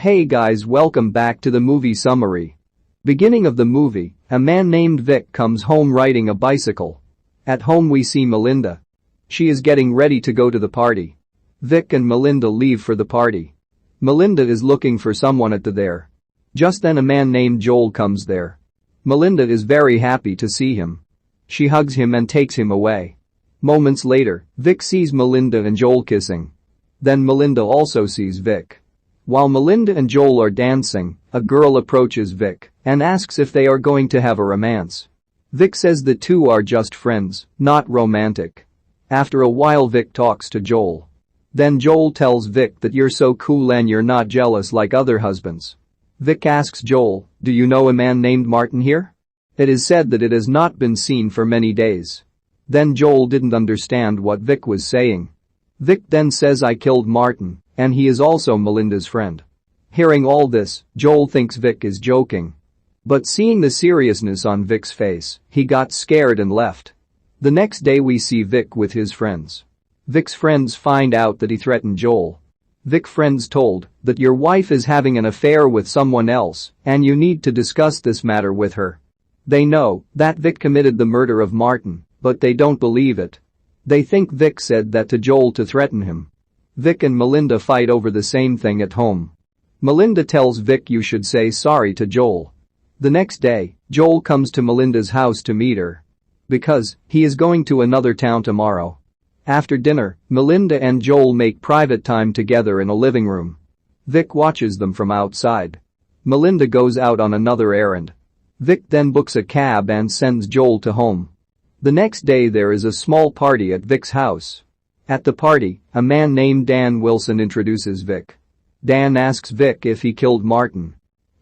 Hey guys, welcome back to the movie summary. Beginning of the movie, a man named Vic comes home riding a bicycle. At home we see Melinda. She is getting ready to go to the party. Vic and Melinda leave for the party. Melinda is looking for someone at there. Just then a man named Joel comes there. Melinda is very happy to see him. She hugs him and takes him away. Moments later, Vic sees Melinda and Joel kissing. Then Melinda also sees Vic. While Melinda and Joel are dancing, a girl approaches Vic and asks if they are going to have a romance. Vic says the two are just friends, not romantic. After a while Vic talks to Joel. Then Joel tells Vic that you're so cool and you're not jealous like other husbands. Vic asks Joel, do you know a man named Martin here? It is said that it has not been seen for many days. Then Joel didn't understand what Vic was saying. Vic then says I killed Martin, and he is also Melinda's friend. Hearing all this, Joel thinks Vic is joking. But seeing the seriousness on Vic's face, he got scared and left. The next day we see Vic with his friends. Vic's friends find out that he threatened Joel. Vic's friends told that your wife is having an affair with someone else and you need to discuss this matter with her. They know that Vic committed the murder of Martin, but they don't believe it. They think Vic said that to Joel to threaten him. Vic and Melinda fight over the same thing at home. Melinda tells Vic you should say sorry to Joel. The next day, Joel comes to Melinda's house to meet her. Because he is going to another town tomorrow. After dinner, Melinda and Joel make private time together in a living room. Vic watches them from outside. Melinda goes out on another errand. Vic then books a cab and sends Joel to home. The next day there is a small party at Vic's house. At the party, a man named Dan Wilson introduces Vic. Dan asks Vic if he killed Martin.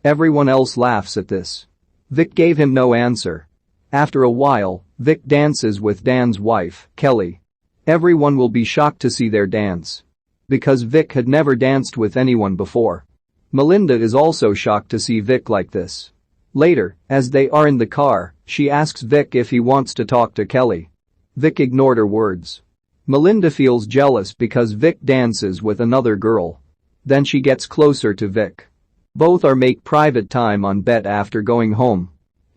Everyone else laughs at this. Vic gave him no answer. After a while, Vic dances with Dan's wife, Kelly. Everyone will be shocked to see their dance. Because Vic had never danced with anyone before. Melinda is also shocked to see Vic like this. Later, as they are in the car, she asks Vic if he wants to talk to Kelly. Vic ignored her words. Melinda feels jealous because Vic dances with another girl. Then she gets closer to Vic. Both are make private time on bet after going home.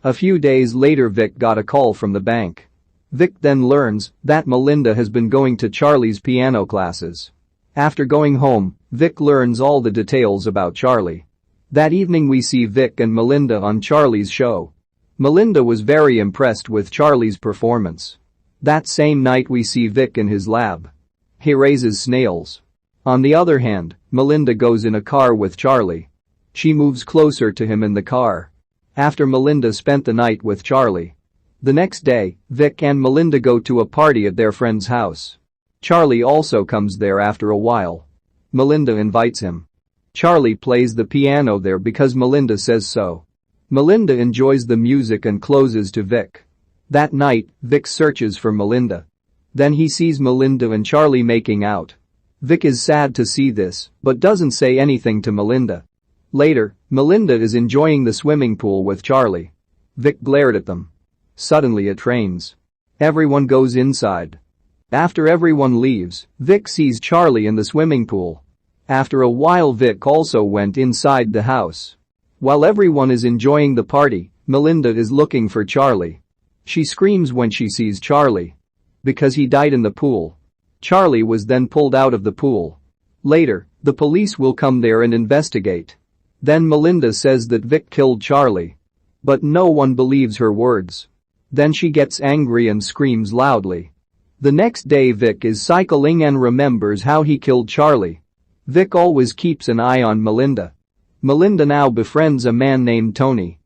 A few days later Vic got a call from the bank. Vic then learns that Melinda has been going to Charlie's piano classes. After going home, Vic learns all the details about Charlie. That evening we see Vic and Melinda on Charlie's show. Melinda was very impressed with Charlie's performance. That same night we see Vic in his lab. He raises snails. On the other hand, Melinda goes in a car with Charlie. She moves closer to him in the car. After Melinda spent the night with Charlie. The next day, Vic and Melinda go to a party at their friend's house. Charlie also comes there after a while. Melinda invites him. Charlie plays the piano there because Melinda says so. Melinda enjoys the music and closes to Vic. That night, Vic searches for Melinda. Then he sees Melinda and Charlie making out. Vic is sad to see this, but doesn't say anything to Melinda. Later, Melinda is enjoying the swimming pool with Charlie. Vic glared at them. Suddenly it rains. Everyone goes inside. After everyone leaves, Vic sees Charlie in the swimming pool. After a while Vic also went inside the house. While everyone is enjoying the party, Melinda is looking for Charlie. She screams when she sees Charlie. Because he died in the pool. Charlie was then pulled out of the pool. Later, the police will come there and investigate. Then Melinda says that Vic killed Charlie. But no one believes her words. Then she gets angry and screams loudly. The next day Vic is cycling and remembers how he killed Charlie. Vic always keeps an eye on Melinda. Melinda now befriends a man named Tony.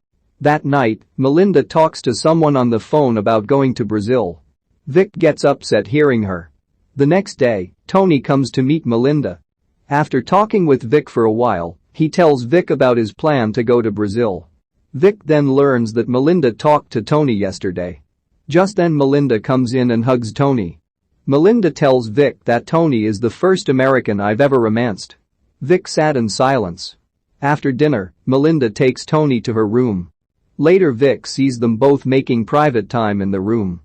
That night, Melinda talks to someone on the phone about going to Brazil. Vic gets upset hearing her. The next day, Tony comes to meet Melinda. After talking with Vic for a while, he tells Vic about his plan to go to Brazil. Vic then learns that Melinda talked to Tony yesterday. Just then Melinda comes in and hugs Tony. Melinda tells Vic that Tony is the first American I've ever romanced. Vic sat in silence. After dinner, Melinda takes Tony to her room. Later Vic sees them both making private time in the room.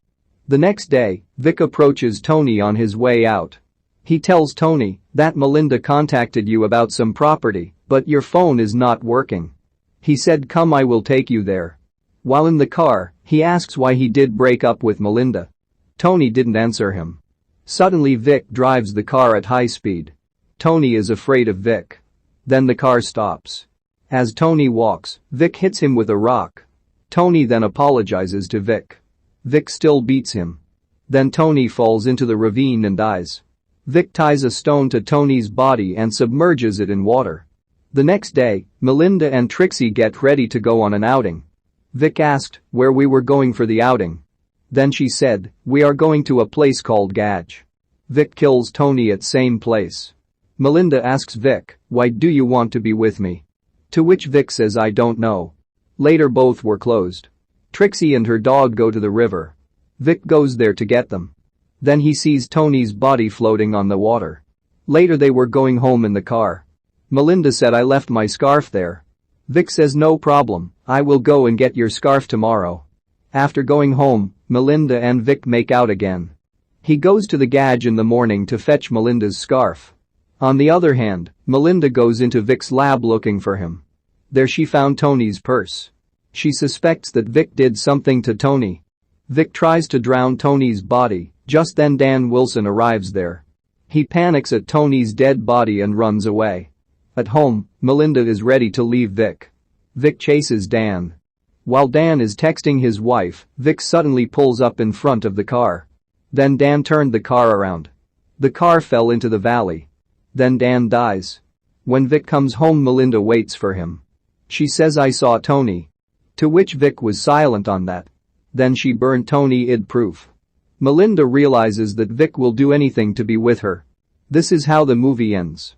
The next day, Vic approaches Tony on his way out. He tells Tony that Melinda contacted you about some property, but your phone is not working. He said come I will take you there. While in the car, he asks why he did break up with Melinda. Tony didn't answer him. Suddenly Vic drives the car at high speed. Tony is afraid of Vic. Then the car stops. As Tony walks, Vic hits him with a rock. Tony then apologizes to Vic. Vic still beats him. Then Tony falls into the ravine and dies. Vic ties a stone to Tony's body and submerges it in water. The next day, Melinda and Trixie get ready to go on an outing. Vic asked where we were going for the outing. Then she said, we are going to a place called Gage. Vic kills Tony at same place. Melinda asks Vic, why do you want to be with me? To which Vic says I don't know. Later both were closed. Trixie and her dog go to the river. Vic goes there to get them. Then he sees Tony's body floating on the water. Later they were going home in the car. Melinda said I left my scarf there. Vic says no problem, I will go and get your scarf tomorrow. After going home, Melinda and Vic make out again. He goes to the Gage in the morning to fetch Melinda's scarf. On the other hand, Melinda goes into Vic's lab looking for him. There she found Tony's purse. She suspects that Vic did something to Tony. Vic tries to drown Tony's body, just then Dan Wilson arrives there. He panics at Tony's dead body and runs away. At home, Melinda is ready to leave Vic. Vic chases Dan. While Dan is texting his wife, Vic suddenly pulls up in front of the car. Then Dan turned the car around. The car fell into the valley. Then Dan dies. When Vic comes home, Melinda waits for him. She says I saw Tony. To which Vic was silent on that. Then she burned Tony id proof. Melinda realizes that Vic will do anything to be with her. This is how the movie ends.